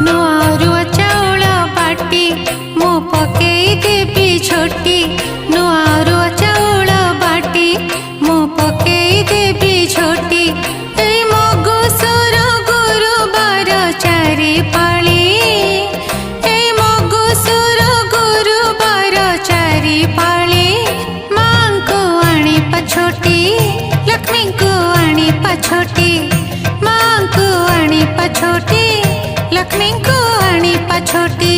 नुआ अरुआ चाउल बाटी मु पकेई देबी झोटी नुआ अरुआ चाउल बाटी मु पकेई देबी झोटी ए मगुसुर गुरुबार चारि पाली ए मगुसुर गुरुबार चारि पाली मां को आनी पछोटी लक्ष्मी को आनी पछोटी मां को आनी पछोटी लक्ष्मी को आनी पछोटी।